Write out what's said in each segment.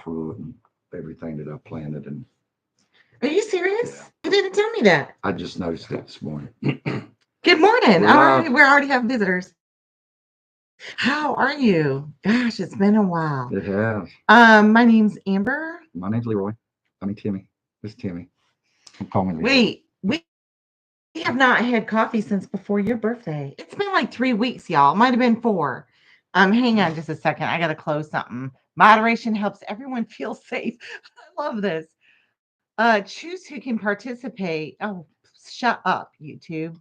fruit and everything that I planted. And Are you yeah, serious? You didn't tell me that. I just noticed it this morning. Good morning. We're All live. right, we already have visitors. How are you? Gosh, it's been a while. It has. My name's Amber. My name's Leroy. I mean Timmy. It's Timmy. Call me Leroy. Wait, we have not had coffee since before your birthday. It's been like 3 weeks, y'all. Might have been 4. Hang on just a second. I gotta close something. Moderation helps everyone feel safe. I love this. Choose who can participate. Oh, shut up, YouTube.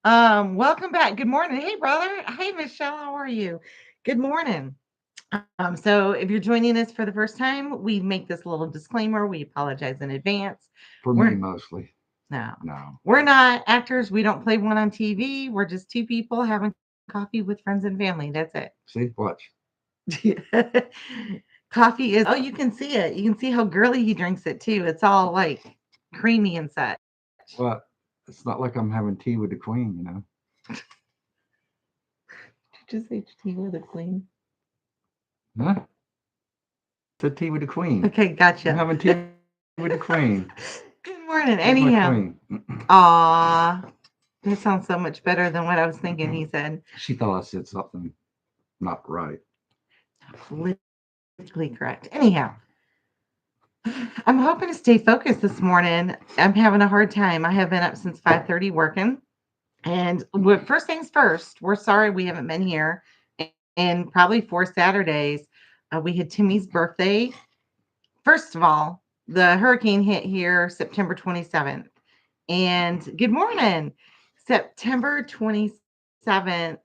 Welcome back. Good morning. Hey, brother. Hey, Michelle. How are you? Good morning. So if you're joining us for the first time, we make this little disclaimer. We apologize in advance. For me We're mostly. no, No. we're not actors. We don't play one on TV. We're just two people having coffee with friends and family. That's it. See, watch. Coffee is, oh, you can see it. You can see how girly he drinks it too. It's all like creamy and such. Well, it's not like I'm having tea with the queen. Did you just say tea with a queen? Huh? Said tea with the queen. Okay, I'm gotcha. having tea with the queen. Good morning. Where's my Anyhow, queen? aw, that sounds so much better than what I was thinking. He said, She thought I said something not right. politically correct. Anyhow, I'm hoping to stay focused this morning. I'm having a hard time. I have been up since 5:30 working. And first things first, we're sorry we haven't been here in probably 4 Saturdays. We had Timmy's birthday. First of all, the hurricane hit here September 27th. And good morning. September 27th,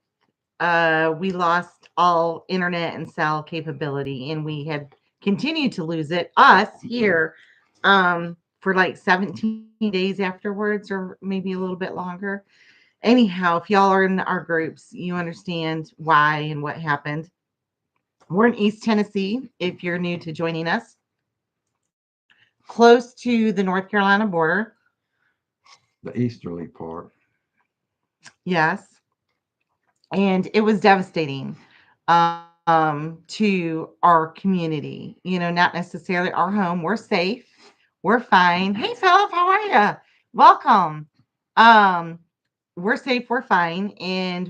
we lost all internet and cell capability, and we had continued to lose it, us here, for like 17 days afterwards, or maybe a little bit longer. Anyhow, if y'all are in our groups, you understand why and what happened. We're in East Tennessee, if you're new to joining us, close to the North Carolina border. The easterly part. Yes. And it was devastating to our community. Not necessarily our home. We're safe. We're fine. Hey, Philip, how are you? Welcome. Um, we're safe. We're fine. And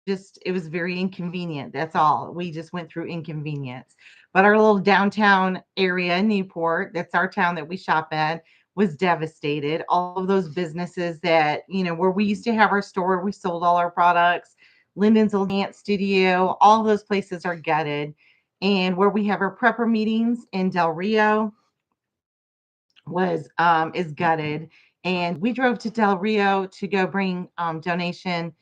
it was very inconvenient. That's all. We just went through inconvenience. But our little downtown area, Newport, that's our town that we shop at, was devastated. All of those businesses that, where we used to have our store, we sold all our products. Lyndon's old dance studio, all those places are gutted. And where we have our prepper meetings in Del Rio was is gutted. And we drove to Del Rio to go bring donation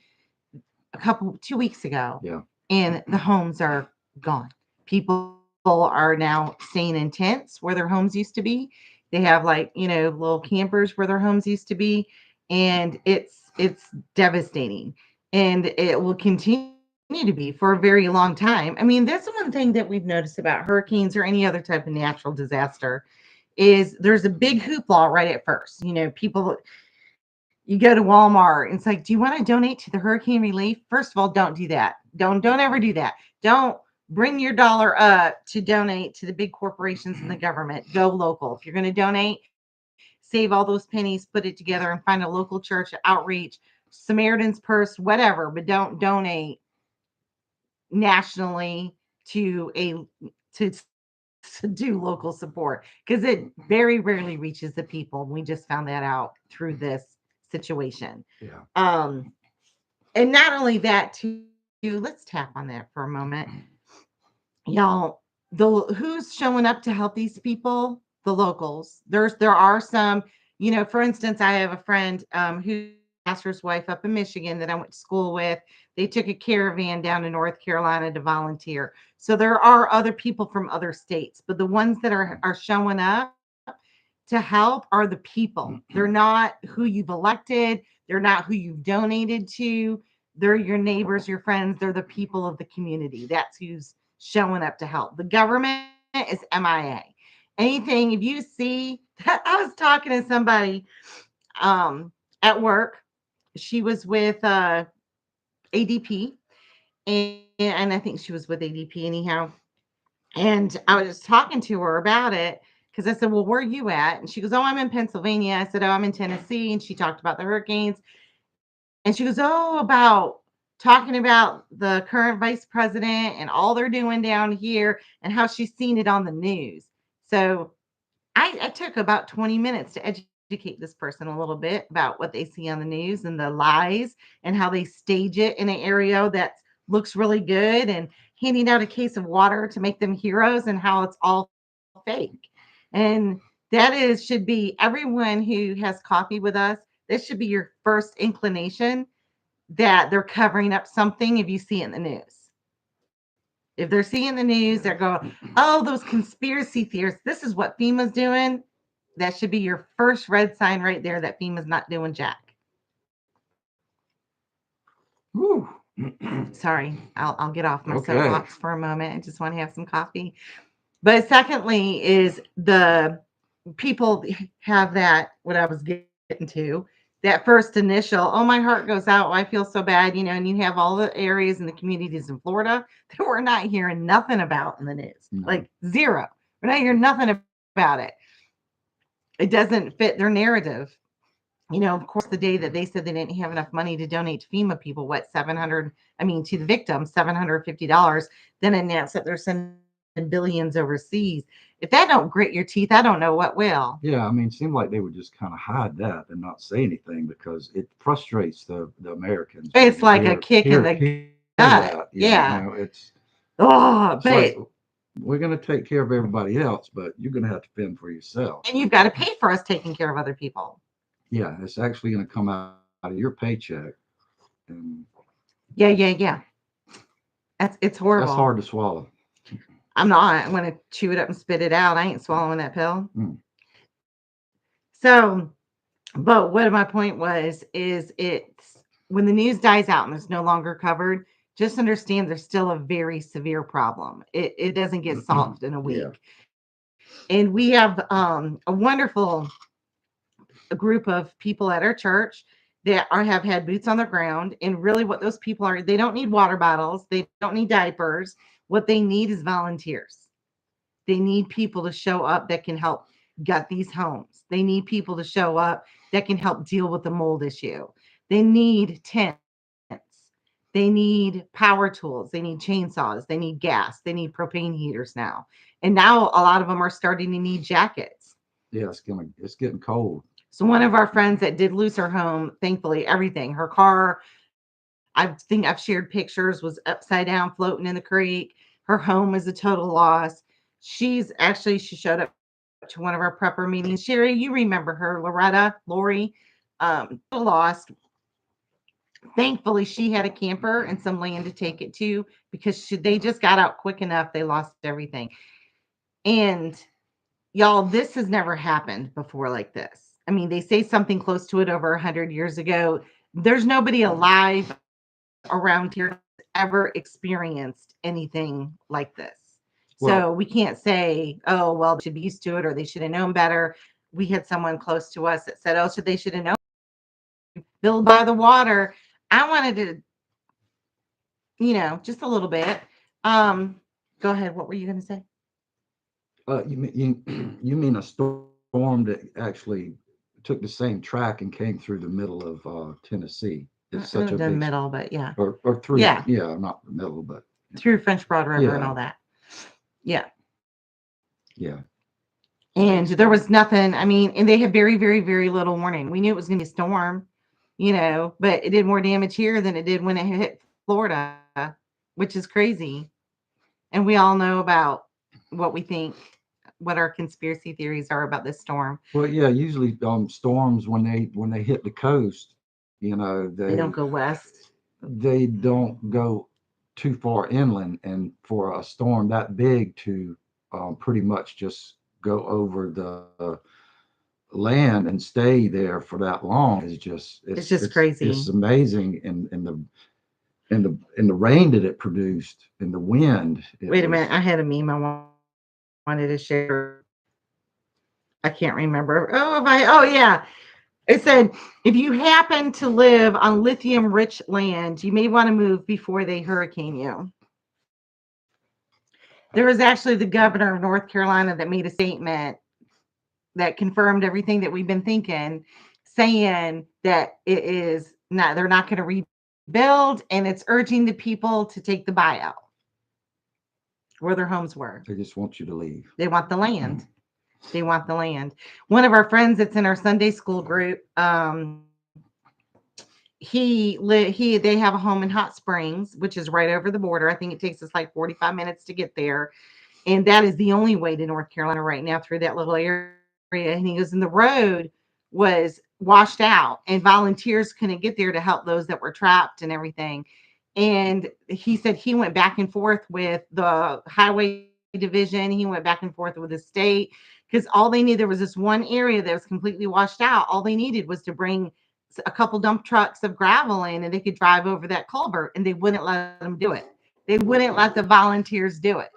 2 weeks ago, Yeah. and the homes are gone. People are now staying in tents where their homes used to be. They have like, little campers where their homes used to be, and it's devastating. And it will continue to be for a very long time. I mean, that's one thing that we've noticed about hurricanes or any other type of natural disaster is there's a big hoopla right at first. People, you go to Walmart and it's like, do you want to donate to the hurricane relief? First of all, don't do that. Don't ever do that. Don't bring your dollar up to donate to the big corporations and the government. Go local. If you're going to donate, save all those pennies, put it together and find a local church outreach, Samaritan's Purse, whatever, but don't donate nationally to a to do local support because it very rarely reaches the people. We just found that out through this situation. Yeah. And not only that, too, let's tap on that for a moment. Y'all, who's showing up to help these people? The locals. There are some, for instance, I have a friend who's a pastor's wife up in Michigan that I went to school with. They took a caravan down to North Carolina to volunteer. So there are other people from other states, but the ones that are showing up to help are the people. They're not who you've elected. They're not who you've donated to. They're your neighbors, your friends. They're the people of the community. That's who's showing up to help. The government is MIA. Anything, if you see, I was talking to somebody um, at work. She was with ADP, and I think she was with ADP anyhow. And I was just talking to her about it because I said, well, where are you at? And she goes, oh, I'm in Pennsylvania. I said, oh, I'm in Tennessee. And she talked about the hurricanes. And she goes, oh, about talking about the current vice president and all they're doing down here and how she's seen it on the news. So I took about 20 minutes to educate this person a little bit about what they see on the news and the lies and how they stage it in an area that looks really good and handing out a case of water to make them heroes and how it's all fake. And that is should be everyone who has coffee with us. This should be your first inclination that they're covering up something if you see it in the news. If they're seeing the news, they're going, oh, those conspiracy theorists, this is what FEMA's doing. That should be your first red sign right there that FEMA's not doing jack. Woo. Sorry, I'll get off my Okay. soapbox for a moment. I just want to have some coffee. But secondly, is the people have that, what I was getting to, that first initial, oh, my heart goes out. I feel so bad, and you have all the areas and the communities in Florida that we're not hearing nothing about in the news, like zero. We're not hearing nothing about it. It doesn't fit their narrative. Of course, the day that they said they didn't have enough money to donate to FEMA people, to the victims, $750, then announced that they're sending billions overseas. If that don't grit your teeth, I don't know what will. Yeah, it seemed like they would just kind of hide that and not say anything because it frustrates the Americans. It's like a kick in the gut. Yeah. It's but like, we're going to take care of everybody else, but you're going to have to fend for yourself. And you've got to pay for us taking care of other people. Yeah, it's actually going to come out of your paycheck. And yeah. It's horrible. That's hard to swallow. I'm going to chew it up and spit it out. I ain't swallowing that pill. So, but what my point was, is it's when the news dies out and it's no longer covered, just understand there's still a very severe problem. It doesn't get solved in a week. Yeah. And we have a wonderful group of people at our church that have had boots on the ground. And really what those people are, they don't need water bottles. They don't need diapers. What they need is volunteers. They need people to show up that can help gut these homes. They need people to show up that can help deal with the mold issue. They need tents. They need power tools. They need chainsaws. They need gas. They need propane heaters now. And now a lot of them are starting to need jackets. Yeah, it's getting cold. So one of our friends that did lose her home, thankfully, everything, her car, I think I've shared pictures, was upside down, floating in the creek. Her home was a total loss. She showed up to one of our prepper meetings. Sherry, you remember her, Lori, lost. Thankfully, she had a camper and some land to take it to because they just got out quick enough. They lost everything. And y'all, this has never happened before like this. They say something close to it over 100 years ago. There's nobody alive around here that's ever experienced anything like this. So we can't say, oh, well, they should be used to it or they should have known better. We had someone close to us that said, oh, they should have known. Build by the water. I wanted to, just a little bit. Go ahead. What were you going to say? You mean a storm that actually took the same track and came through the middle of Tennessee? It's such a big middle, but yeah. Or through, yeah, not the middle, but through French Broad River and all that. Yeah. Yeah. And there was nothing, and they had very, very, very little warning. We knew it was going to be a storm, but it did more damage here than it did when it hit Florida, which is crazy. And we all know about what we think, what our conspiracy theories are about this storm. Well, yeah, usually storms, when they hit the coast, they don't go west. They don't go too far inland, and for a storm that big to pretty much just go over the land and stay there for that long is just it's crazy. It's amazing, and the rain that it produced and the wind. Wait a minute, I had a meme I wanted to share. I can't remember. Oh yeah. It said, if you happen to live on lithium-rich land, you may want to move before they hurricane you. There was actually the governor of North Carolina that made a statement that confirmed everything that we've been thinking, saying that it is not, they're not going to rebuild, and it's urging the people to take the buyout where their homes were. They just want you to leave. They want the land. They want the land. One of our friends that's in our Sunday school group, they have a home in Hot Springs, which is right over the border. I think it takes us like 45 minutes to get there. And that is the only way to North Carolina right now, through that little area. And he goes, and the road was washed out, and volunteers couldn't get there to help those that were trapped and everything. And he said he went back and forth with the highway division. He went back and forth with the state, because all they needed, there was this one area that was completely washed out. All they needed was to bring a couple dump trucks of gravel in, and they could drive over that culvert, and they wouldn't let them do it. They wouldn't let the volunteers do it.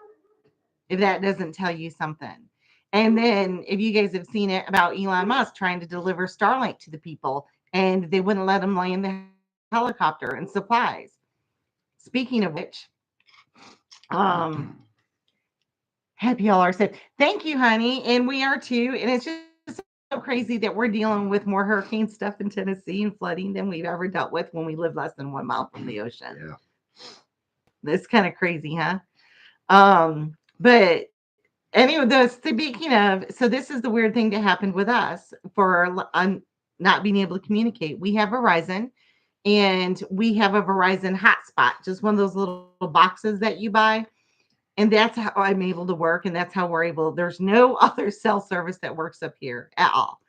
If that doesn't tell you something. And then if you guys have seen it about Elon Musk trying to deliver Starlink to the people, and they wouldn't let him land the helicopter and supplies. Speaking of which, um, happy y'all are safe. Thank you, honey. And we are too. And it's just so crazy that we're dealing with more hurricane stuff in Tennessee and flooding than we've ever dealt with when we live less than 1 mile from the ocean. Yeah. That's kind of crazy, huh? But anyway, speaking of, so this is the weird thing that happened with us for not being able to communicate. We have Verizon, and we have a Verizon hotspot, just one of those little boxes that you buy. And that's how I'm able to work. And that's how we're able, there's no other cell service that works up here at all.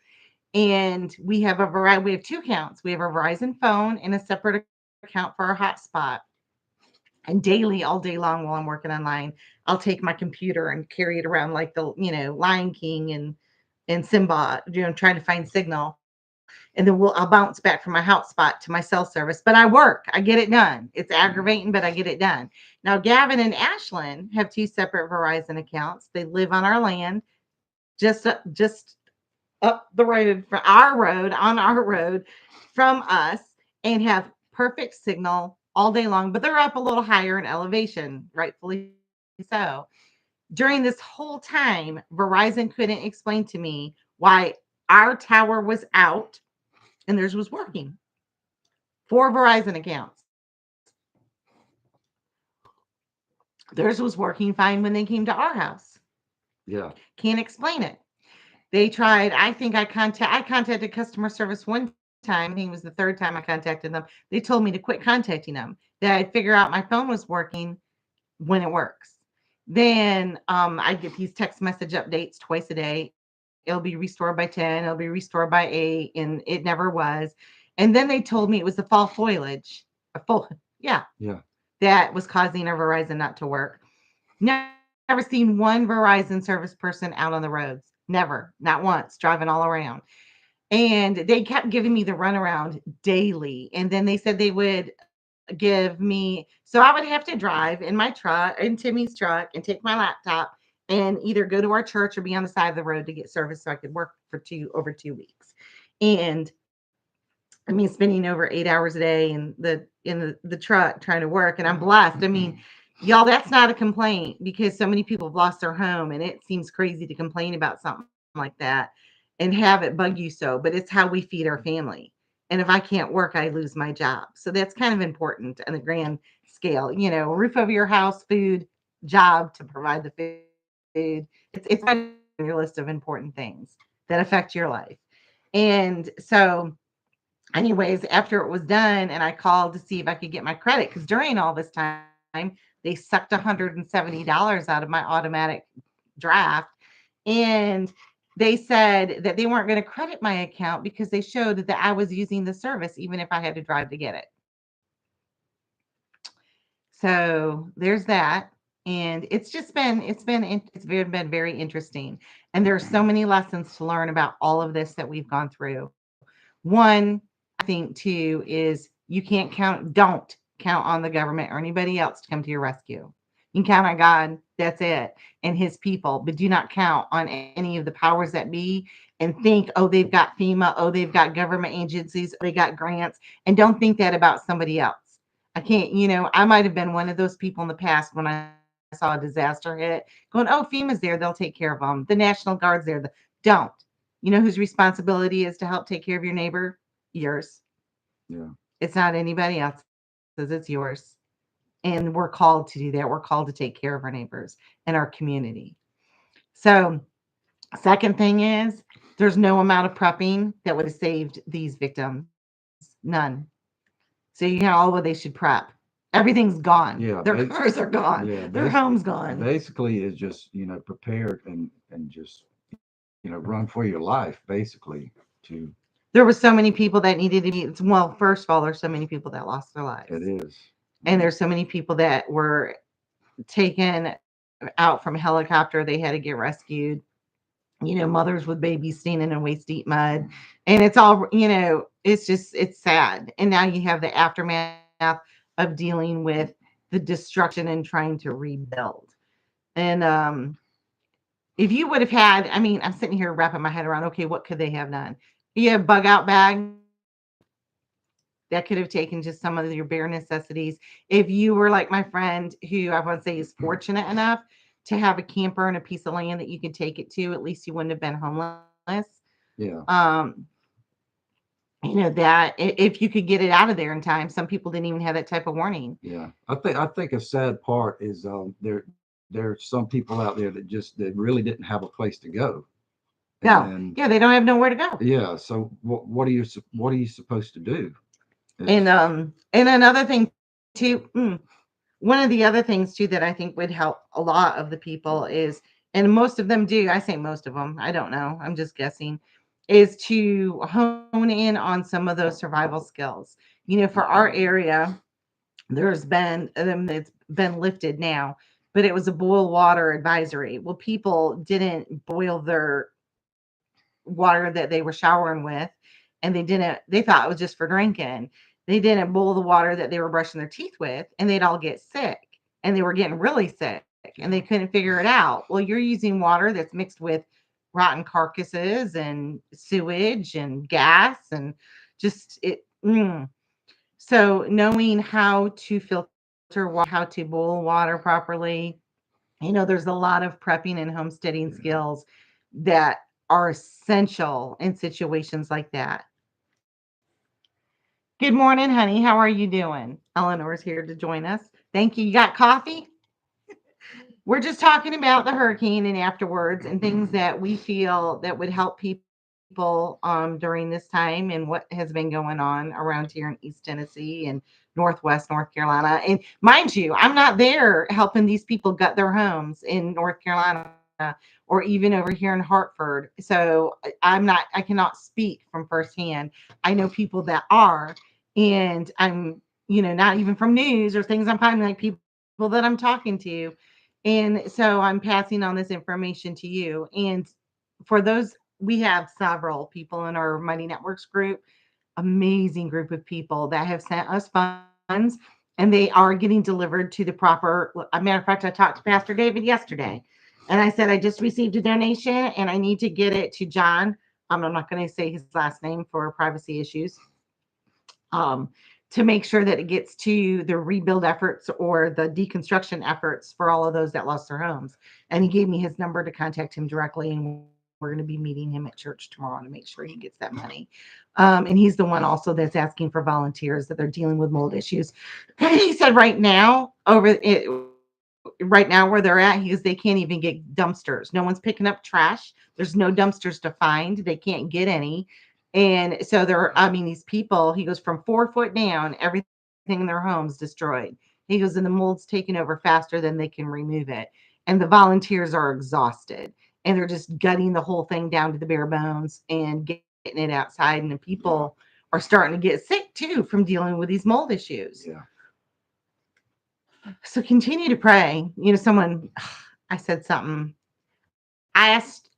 And we have 2 accounts. We have a Verizon phone and a separate account for our hotspot. And daily, all day long while I'm working online, I'll take my computer and carry it around like the, Lion King and Simba, trying to find signal. And then I'll bounce back from my hotspot to my cell service. But I work, I get it done. It's aggravating, but I get it done. Now, Gavin and Ashlyn have 2 separate Verizon accounts. They live on our land, just up the road for our road, on our road from us, and have perfect signal all day long, but they're up a little higher in elevation, rightfully so. During this whole time, Verizon couldn't explain to me why our tower was out and theirs was working. 4 Verizon accounts. Theirs was working fine when they came to our house. Yeah. Can't explain it. They tried. I contacted customer service one time. I think it was the third time I contacted them. They told me to quit contacting them. That I'd figure out my phone was working when it works. Then I get these text message updates twice a day. It'll be restored by 10. It'll be restored by 8, and it never was. And then they told me it was the fall foliage, yeah, Yeah. that was causing our Verizon not to work. Never seen one Verizon service person out on the roads. Never, not once, driving all around. And they kept giving me the runaround daily. And then they said they would give me, so I would have to drive in my truck, in Timmy's truck, and take my laptop and either go to our church or be on the side of the road to get service so I could work for over 2 weeks. And I mean, spending over 8 hours a day in the truck trying to work. And I'm blessed. I mean, y'all, that's not a complaint, because so many people have lost their home, and it seems crazy to complain about something like that and have it bug you so, but it's how we feed our family. And if I can't work, I lose my job. So that's kind of important on the grand scale. Roof over your house, food, job to provide the food. It's right on your list of important things that affect your life. And so, anyways, after it was done, and I called to see if I could get my credit, because during all this time, they sucked $170 out of my automatic draft. And they said that they weren't going to credit my account because they showed that I was using the service even if I had to drive to get it. So there's that. And it's been very interesting. And there are so many lessons to learn about all of this that we've gone through. One, I think too, is you can't don't count on the government or anybody else to come to your rescue. You can count on God, that's it, and his people, but do not count on any of the powers that be and think, oh, they've got FEMA, oh, they've got government agencies, oh, they got grants, and don't think that about somebody else. I can't, I might have been one of those people in the past when I lived in Tennessee. saw a disaster hit, going, oh, FEMA's there. They'll take care of them. The National Guard's there. Don't. You know whose responsibility is to help take care of your neighbor? Yours. Yeah. It's not anybody else's. It's yours. And we're called to do that. We're called to take care of our neighbors and our community. So, second thing is, there's no amount of prepping that would have saved these victims. None. So you know, all what they should prep. Everything's gone. Their Yeah. cars are gone. Yeah. Their home's gone. Basically, is just prepared and just run for your life, basically. To There were so many people that needed to be. Well, first of all, there's so many people that lost their it lives, is. and Yeah. there's so many people that were taken out from a helicopter. They had to get rescued. You know, mothers with babies standing in waist deep mud. And it's all, it's sad. And now you have the aftermath of dealing with the destruction and trying to rebuild. And if you would have had, I mean, I'm sitting here wrapping my head around, okay, what could they have done? You have bug out bags that could have taken just some of your bare necessities. If you were like my friend who I want to say is fortunate enough to have a camper and a piece of land that you could take it to, at least you wouldn't have been homeless. Yeah. That if you could get it out of there in time, some people didn't even have that type of warning. Yeah. I think a sad part is there's some people out there that really didn't have a place to go. No, And yeah, they don't have nowhere to go. yeah, so what are you supposed to do? And It's another thing too, one of the other things too that I think would help a lot of the people is, and most of them do. I say most of them. I don't know. I'm just guessing. Is to hone in on some of those survival skills. For our area, there's been it's been lifted now, but it was a boil water advisory. Well, people didn't boil their water that they were showering with, and they thought it was just for drinking. They didn't boil the water that they were brushing their teeth with, and they'd all get sick, and they were getting really sick, and they couldn't figure it out. Well, you're using water that's mixed with rotten carcasses and sewage and gas and just it. So knowing how to filter water, how to boil water properly, there's a lot of prepping and homesteading skills that are essential in situations like that. Good morning, honey. How are you doing? Eleanor's here to join us. Thank you. You got coffee? We're just talking about the hurricane and afterwards and things that we feel that would help people during this time and what has been going on around here in East Tennessee and Northwest North Carolina. And mind you, I'm not there helping these people gut their homes in North Carolina or even over here in Hartford. So I cannot speak from firsthand. I know people that are, and I'm, not even from news or things. I'm finding like people that I'm talking to. And so I'm passing on this information to you. And for those, we have several people in our Mighty Networks group, amazing group of people that have sent us funds, and they are getting delivered to the proper. A matter of fact, I talked to Pastor David yesterday, and I said I just received a donation and I need to get it to John. I'm not going to say his last name for privacy issues. Um, to make sure that it gets to the rebuild efforts or the deconstruction efforts for all of those that lost their homes. And he gave me his number to contact him directly, and we're going to be meeting him at church tomorrow to make sure he gets that money. And he's the one also that's asking for volunteers that they're dealing with mold issues. He said right now where they're at, they can't even get dumpsters. No one's picking up trash. There's no dumpsters to find. They can't get any. And so I mean, these people, he goes from 4 foot down, everything in their homes destroyed. He goes, and the mold's taking over faster than they can remove it. And the volunteers are exhausted and they're just gutting the whole thing down to the bare bones and getting it outside. And the people yeah. are starting to get sick too from dealing with these mold issues. Yeah. So continue to pray. Someone, I said something. I asked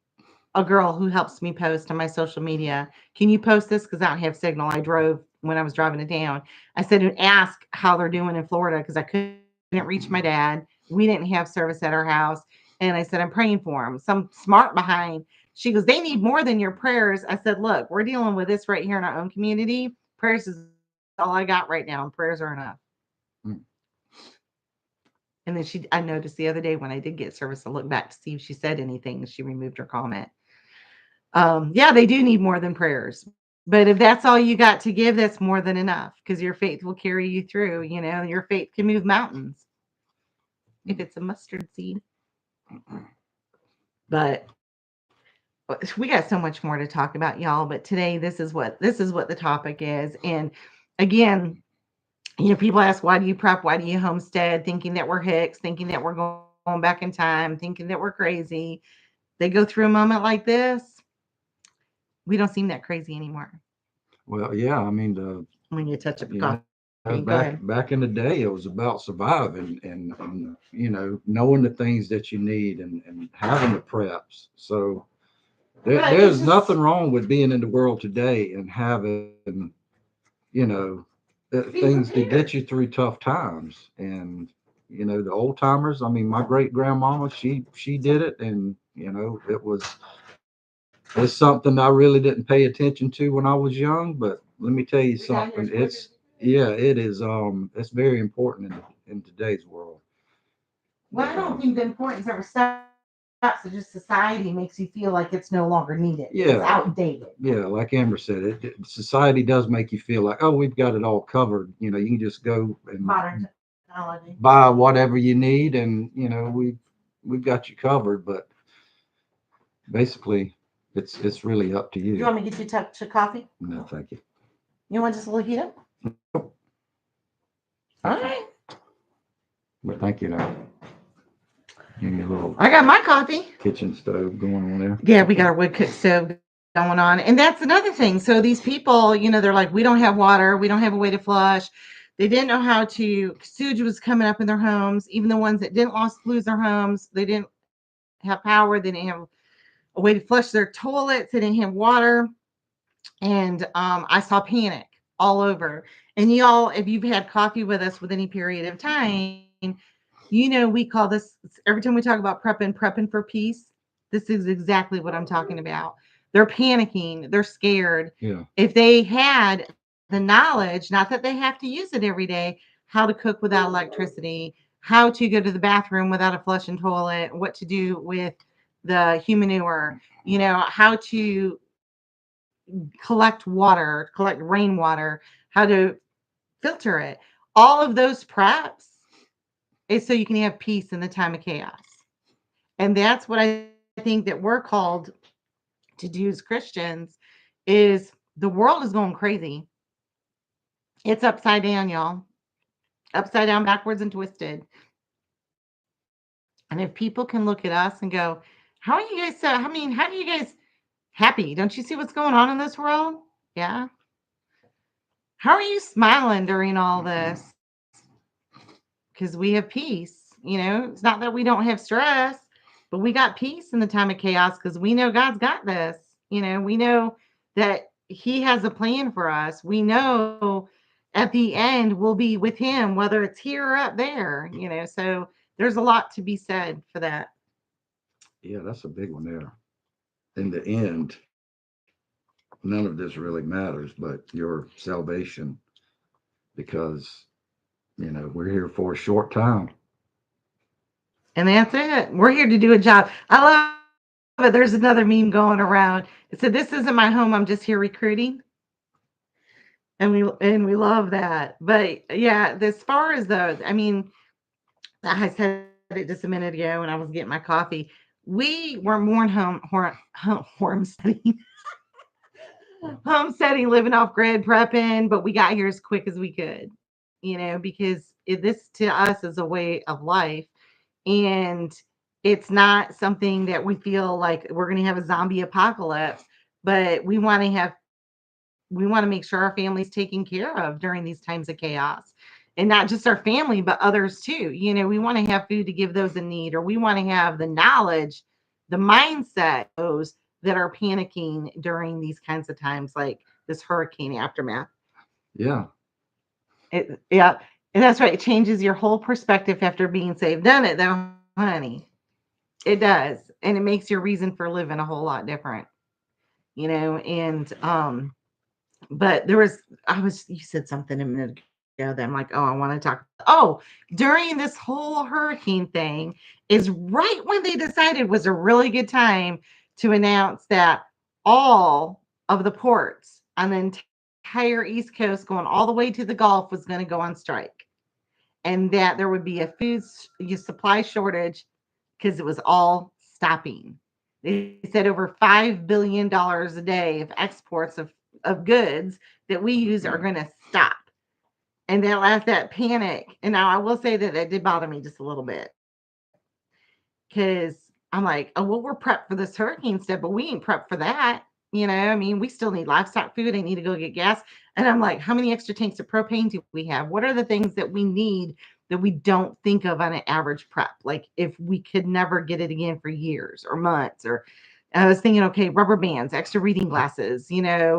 a girl who helps me post on my social media, can you post this? Because I don't have signal. I drove when I was driving it down. I said, and ask how they're doing in Florida because I couldn't reach my dad. We didn't have service at our house. And I said, I'm praying for him. Some smart behind. She goes, they need more than your prayers. I said, look, we're dealing with this right here in our own community. Prayers is all I got right now, and prayers are enough. Mm. And then I noticed the other day when I did get service, I looked back to see if she said anything. She removed her comment. Yeah, they do need more than prayers. But if that's all you got to give, that's more than enough because your faith will carry you through. Your faith can move mountains if it's a mustard seed. But we got so much more to talk about, y'all. But today, this is what the topic is. And again, people ask, why do you prep? Why do you homestead? Thinking that we're hicks, thinking that we're going back in time, thinking that we're crazy. They go through a moment like this. We don't seem that crazy anymore. Well, yeah, I mean, When you touch up a you know, coffee, go ahead. back in the day, it was about surviving and knowing the things that you need and having the preps. So But it's there's just nothing wrong with being in the world today and having, you know, be things to get you prepared. through tough times. And the old timers. I mean, my great grandmama, she did it, and it's something I really didn't pay attention to when I was young. But let me tell you We got here something. as quick as Yeah, it is. It's very important in today's world. well, I But don't think the importance ever stops. It just society makes you feel like it's no longer needed. It's yeah, outdated. yeah, like Amber said, society does make you feel like, oh, we've got it all covered. You can just go and Modern technology. buy whatever you need, and we've got you covered. But basically, it's really up to Do you you. want me to get you a touch of coffee? No, thank you. You want just a little heat up? Nope, All thank you. right. But thank you. Now, give me a little I got my coffee. kitchen stove going on there. Yeah, we got our wood cook stove going on. And that's another thing. So these people, they're like, we don't have water. We don't have a way to flush. They didn't know how to, sewage was coming up in their homes. Even the ones that didn't lose their homes, they didn't have power. They didn't have a way to flush their toilets. They didn't have water. And I saw panic all over. And y'all, if you've had coffee with us with any period of time, we call this every time we talk about prepping for peace. This is exactly what I'm talking about. They're panicking, they're scared. Yeah, If they had the knowledge, not that they have to use it every day, how to cook without electricity, how to go to the bathroom without a flushing toilet, what to do with the humanure, how to collect rainwater, how to filter it. All of those preps is so you can have peace in the time of chaos. And that's what I think that we're called to do as Christians is the world is going crazy. It's upside down, y'all. Upside down, backwards and twisted. And if people can look at us and go, how are you guys how do you guys happy? Don't you see what's going on in this world? Yeah. How are you smiling during all this? Because we have peace. It's not that we don't have stress, but we got peace in the time of chaos because we know God's got this. We know that He has a plan for us. We know at the end we'll be with Him, whether it's here or up there. So there's a lot to be said for that. yeah, that's a big one there. In the end, none of this really matters, but your salvation, because we're here for a short time. And that's it. We're here to do a job. I love it. There's another meme going around. It said, "This isn't my home. I'm just here recruiting." And we love that. But yeah, as far as those, I mean, I said it just a minute ago when I was getting my coffee. We were more homesteading, homesteading, living off grid, prepping, but we got here as quick as we could, because this to us is a way of life. And it's not something that we feel like we're going to have a zombie apocalypse, but we want to make sure our family's taken care of during these times of chaos. And not just our family, but others too. We want to have food to give those in need, or we want to have the knowledge, the mindset those that are panicking during these kinds of times, like this hurricane aftermath. Yeah, Yeah, and that's right. It changes your whole perspective after being saved. Done it though, honey. It does, and it makes your reason for living a whole lot different. And but you said something a minute ago. that I'm like, oh, I want to talk. Oh, during this whole hurricane thing is right when they decided was a really good time to announce that all of the ports on the entire East Coast going all the way to the Gulf was going to go on strike, and that there would be a supply shortage because it was all stopping. They said over $5 billion a day of exports of goods that we use are going to stop. And that panic. And now I will say that it did bother me just a little bit because I'm like, oh, well, we're prepped for this hurricane stuff, but we ain't prepped for that. I mean, we still need livestock food. I need to go get gas. And I'm like, how many extra tanks of propane do we have? What are the things that we need that we don't think of on an average prep? Like if we could never get it again for years or months, or I was thinking, okay, rubber bands, extra reading glasses,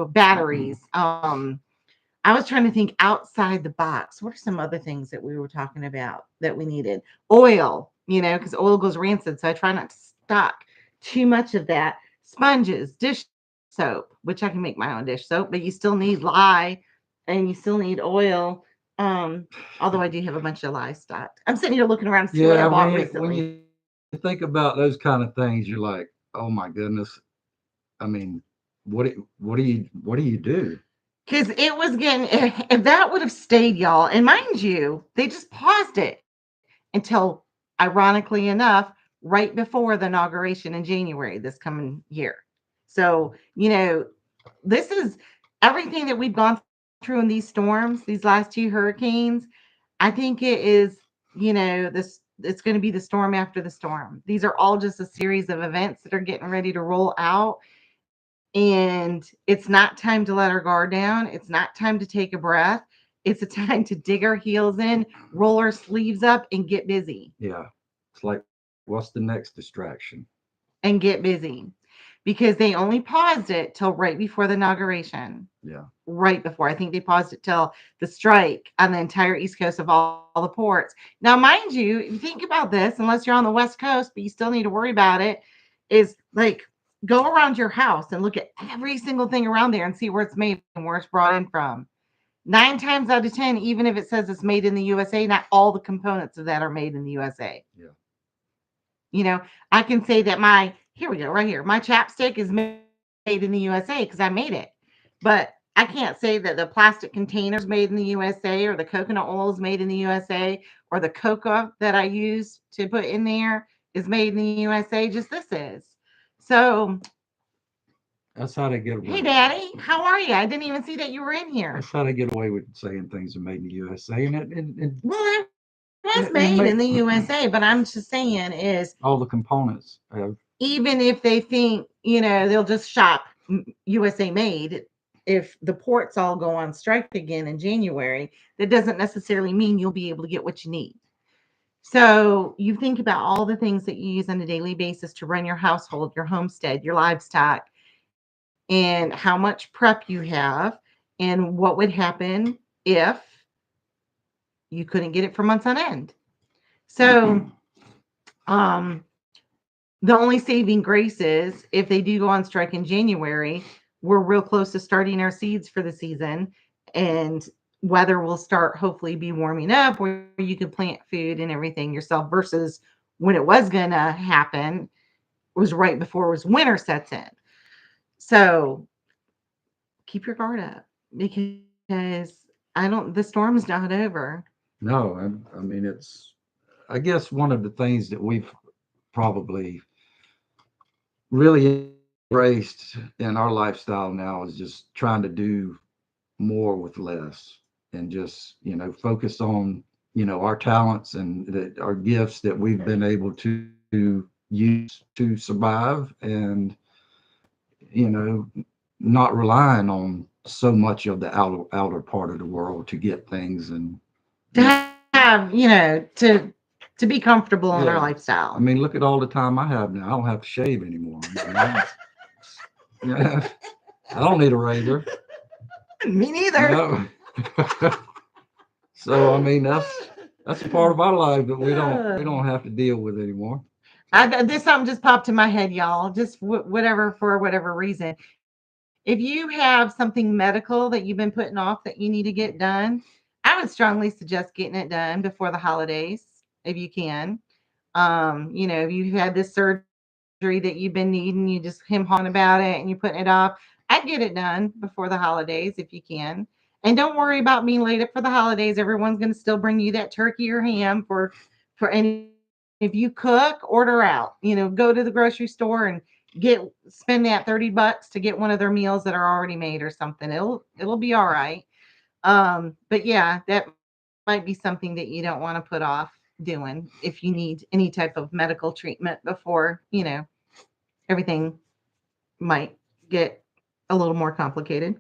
batteries. I was trying to think outside the box. What are some other things that we were talking about that we needed? Oil, because oil goes rancid. So I try not to stock too much of that. Sponges, dish soap, which I can make my own dish soap, but you still need lye and you still need oil. Although I do have a bunch of lye stocked. I'm sitting here looking around to see what I Yeah, bought when recently. you think about those kind of things, you're like, oh my goodness. I mean, what do you do? Because it was getting, if that would have stayed, y'all, and mind you, they just paused it until, ironically enough, right before the inauguration in January this coming year. So, this is everything that we've gone through in these storms, these last two hurricanes. I think it is, it's going to be the storm after the storm. These are all just a series of events that are getting ready to roll out. And it's not time to let our guard down. It's not time to take a breath. It's a time to dig our heels in, roll our sleeves up, and get busy. Yeah. It's like, what's the next distraction? And get busy. Because they only paused it till right before the inauguration. Yeah. Right before. I think they paused it till the strike on the entire East Coast of all the ports. Now, mind you, think about this, unless you're on the West Coast, but you still need to worry about it, is like go around your house and look at every single thing around there and see where it's made and where it's brought in from. 9 times out of 10, even if it says it's made in the USA, not all the components of that are made in the USA. Yeah. I can say that here we go, right here. My chapstick is made in the USA because I made it. But I can't say that the plastic containers made in the USA or the coconut oil is made in the USA or the cocoa that I use to put in there is made in the USA. Just this is. So, That's how they get hey, away. Daddy, how are you? I didn't even see that you were in here. That's how they get away with saying things are made in the USA, Well, it was made in the and make USA, but I'm just saying is all the components have. even if they think, they'll just shop USA made, if the ports all go on strike again in January, that doesn't necessarily mean you'll be able to get what you need. So you think about all the things that you use on a daily basis to run your household, your homestead, your livestock, and how much prep you have, and what would happen if you couldn't get it for months on end. So, um, the only saving grace is if they do go on strike in January, we're real close to starting our seeds for the season, and weather will start hopefully be warming up where you can plant food and everything yourself versus when it was going to happen was right before it was winter sets in. So keep your guard up because the storm's not over. No, I mean it's. I guess one of the things that we've probably really embraced in our lifestyle now is just trying to do more with less, and just focus on our talents and our gifts that we've been able to use to survive, and you know not relying on so much of the outer part of the world to get things. And To have, to be comfortable in our yeah, lifestyle. I mean, look at all the time I have now. I don't have to shave anymore. Yeah, I don't need a razor. Me neither. No. So I mean, that's a part of our life that we don't have to deal with anymore. This something just popped in my head, y'all. Just whatever, for whatever reason. If you have something medical that you've been putting off that you need to get done, I I would strongly suggest getting it done before the holidays if you can. If you've had this surgery that you've been needing, you just him hawing about it and you're putting it off. I'd get it done before the holidays if you can. And don't worry about being late up for the holidays. Everyone's going to still bring you that turkey or ham for and if you cook, order out. Go to the grocery store and spend that $30 to get one of their meals that are already made or something. It'll be all right. But yeah, that might be something that you don't want to put off doing if you need any type of medical treatment before, everything might get a little more complicated.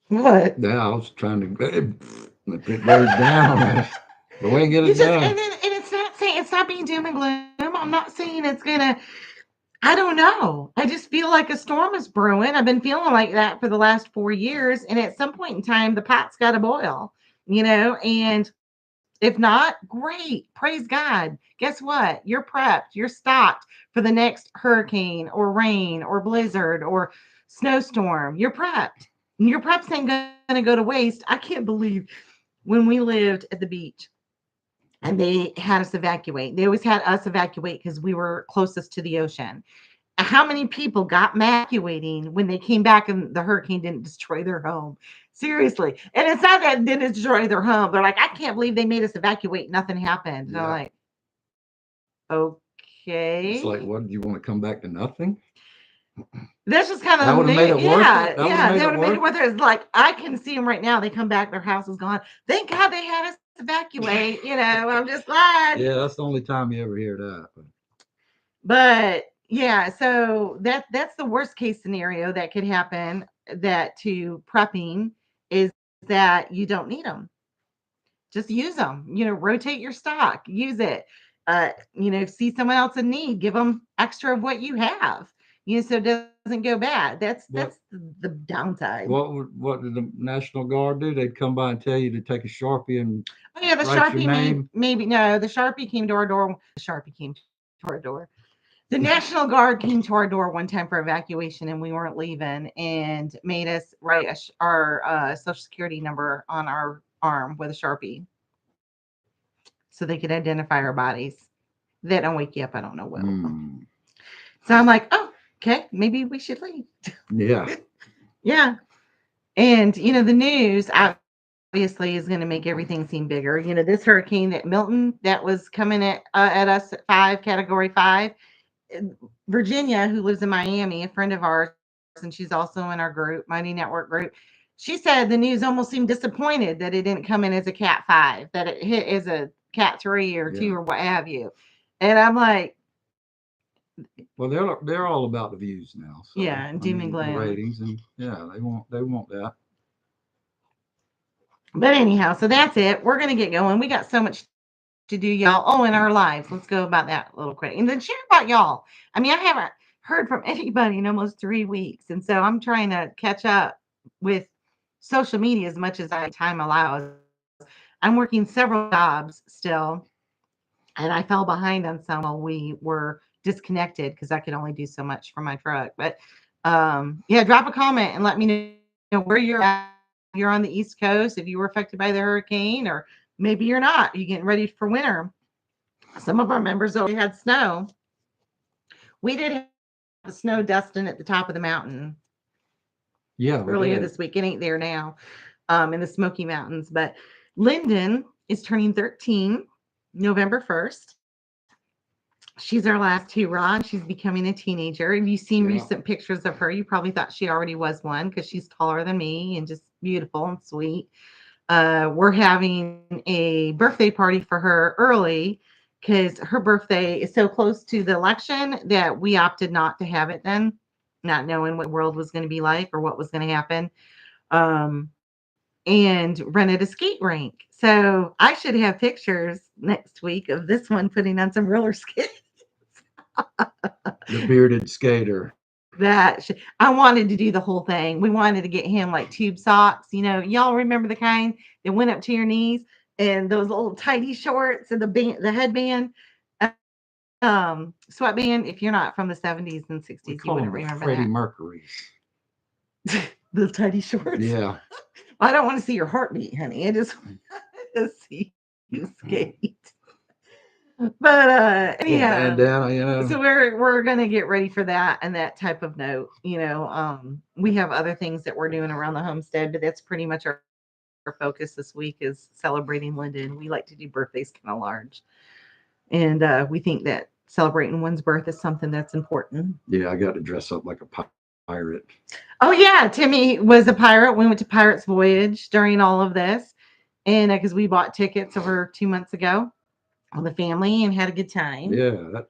What? Yeah, I was trying to if it goes down, but we ain't get You it just done. and it's not being doom and gloom. I'm not saying it's gonna. I don't know. I just feel like a storm is brewing. I've been feeling like that for the last 4 years, and at some point in time, the pot's got to boil. And if not, great. Praise God. Guess what? You're prepped. You're stocked for the next hurricane or rain or blizzard or snowstorm. You're prepped. And your preps ain't going to go to waste. I can't believe when we lived at the beach and they had us evacuate. They always had us evacuate because we were closest to the ocean. How many people got evacuating when they came back and the hurricane didn't destroy their home? Seriously. And it's not that it didn't destroy their home. They're like, I can't believe they made us evacuate. Nothing happened. And I'm Yeah, like, it's like, okay. what? Do you want to come back to nothing? That's just kind That of would have made me. it worth it. Yeah, That would have yeah. made They it would have made worth it it. whether it's like I can see them right now. They come back, their house is gone. Thank God they had us evacuate. I'm just glad. Yeah, that's the only time you ever hear that. But But yeah, so that's the worst case scenario that could happen that to prepping is that you don't need them. Just use them. Rotate your stock, use it. See someone else in need, give them extra of what you have. So it doesn't go bad. That's what the downside. what did the National Guard do? They'd come by and tell you to take a Sharpie and Oh yeah, the write your Sharpie name. maybe no, the Sharpie came to our door. The Sharpie came to our door. The National Guard came to our door one time for evacuation, and we weren't leaving, and made us write our social security number on our arm with a Sharpie, so they could identify our bodies. That don't wake you up. I don't know will. Hmm. So I'm like, oh, okay, maybe we should leave. Yeah. Yeah, and the news obviously is going to make everything seem bigger. This hurricane that Milton that was coming at us at 5, category 5. Virginia, who lives in Miami, a friend of ours, and she's also in our group, Mighty Network group. She said the news almost seemed disappointed that it didn't come in as a Cat 5, that it hit as a Cat 3 or 2 Yeah. or what have you. And I'm like, Well, they're all about the views now. yeah, So and I doom and mean, the gloom. ratings, and yeah, they want that. But anyhow, so that's it. We're gonna get going. We got so much to do, y'all. Oh, in our lives. Let's go about that a little quick. And then share about y'all. I mean, I haven't heard from anybody in almost 3 weeks. And so I'm trying to catch up with social media as much as time allows. I'm working several jobs still, and I fell behind on some while we were disconnected because I could only do so much for my truck. But yeah, drop a comment and let me know where you're at. If you're on the East Coast, if you were affected by the hurricane, or maybe you're not. You're getting ready for winter. Some of our members already had snow. We did have snow dusting at the top of the mountain earlier Yeah, this we week. It did. ain't there now, in the Smoky Mountains. But Lyndon is turning 13 November 1st. She's our last hurrah. She's becoming a teenager. If you've seen recent Yeah. pictures of her, you probably thought she already was one because she's taller than me and just beautiful and sweet. We're having a birthday party for her early because her birthday is so close to the election that we opted not to have it then, not knowing what the world was going to be like or what was going to happen. And rented a skate rink. So I should have pictures next week of this one putting on some roller skates. The bearded skater. I wanted to do the whole thing. We wanted to get him like tube socks. Y'all remember the kind that went up to your knees and those little tighty shorts and the headband, sweatband. If you're not from the 70s and 60s, We you call wouldn't them the remember Freddie that. Mercury's. The tiny shorts. Yeah. I don't want to see your heartbeat, honey. I just want to see you skate. But Little anyhow, bandana, so we're gonna get ready for that and that type of note. We have other things that we're doing around the homestead, but that's pretty much our focus this week is celebrating Linden. We like to do birthdays kind of large, and we think that celebrating one's birth is something that's important. Yeah, I got to dress up like a pirate. Oh yeah, Timmy was a pirate. We went to Pirates Voyage during all of this, and because we bought tickets over 2 months ago with the family and had a good time. Yeah, that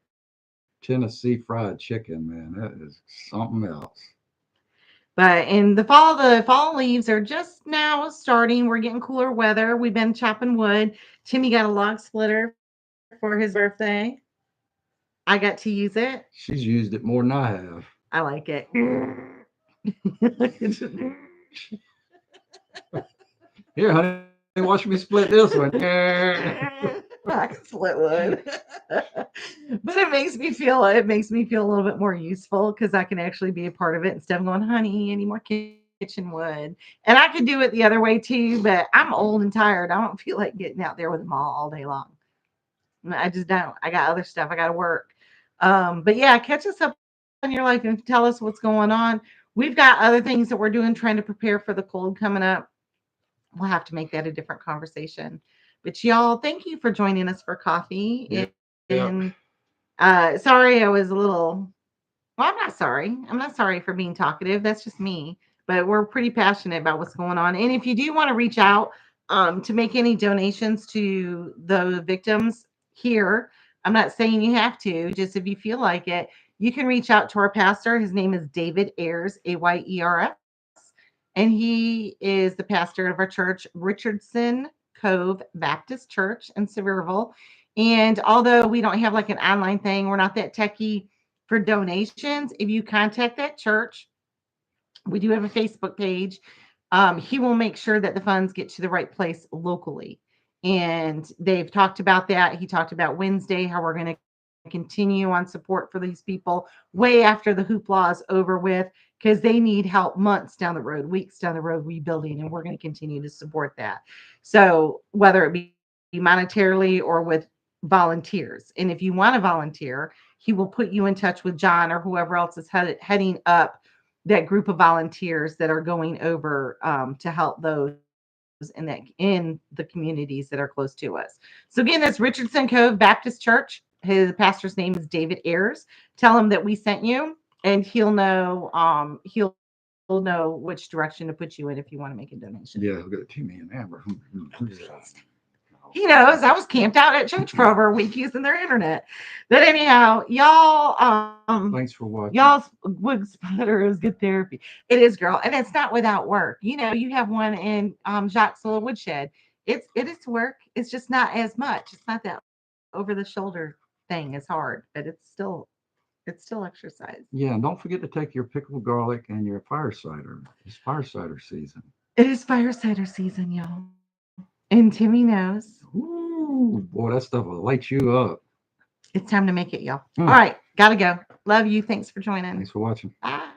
Tennessee fried chicken, man, that is something else. But in the fall leaves are just now starting. We're getting cooler weather. We've been chopping wood. Timmy got a log splitter for his birthday. I got to use it. She's used it more than I have. I like it. Here, honey, watch me split this one. I can split wood. But it makes me feel a little bit more useful because I can actually be a part of it instead of going, honey, any more kitchen wood. And I could do it the other way too, but I'm old and tired. I don't feel like getting out there with them all day long. I just don't. I got other stuff. I got to work. But yeah, catch us up on your life and tell us what's going on. We've got other things that we're doing trying to prepare for the cold coming up. We'll have to make that a different conversation. But y'all, thank you for joining us for coffee. Yep. And sorry, I was a little. Well, I'm not sorry. I'm not sorry for being talkative. That's just me. But we're pretty passionate about what's going on. And if you do want to reach out to make any donations to the victims here, I'm not saying you have to. Just if you feel like it, you can reach out to our pastor. His name is David Ayers, Ayers, and he is the pastor of our church, Richardson Cove Baptist Church in Sevierville. And although we don't have like an online thing, we're not that techie for donations. If you contact that church, we do have a Facebook page. He will make sure that the funds get to the right place locally. And they've talked about that. He talked about Wednesday, how we're going to continue on support for these people way after the hoopla is over with, because they need help months down the road, weeks down the road rebuilding. And we're going to continue to support that. So whether it be monetarily or with volunteers. And if you want to volunteer, he will put you in touch with John or whoever else is heading up that group of volunteers that are going over to help those in the communities that are close to us. So again, that's Richardson Cove Baptist Church. His pastor's name is David Ayers. Tell him that we sent you, and he'll know which direction to put you in if you want to make a donation. Yeah, I'll go to me and Amber. He knows I was camped out at church for over a week using their internet. But anyhow, y'all, Thanks for watching. y'all's wood splitter is good therapy. It is, girl, and it's not without work. You have one in Jacques Woodshed. It is work. It's just not as much. It's not that over the shoulder thing is hard, but it's still exercise. Yeah, and don't forget to take your pickled garlic and your fire cider. It's fire cider season. It is fire cider season, y'all. And Timmy knows. Ooh, boy, that stuff will light you up. It's time to make it, y'all. Mm. All right, gotta go. Love you. Thanks for joining. Thanks for watching. Bye.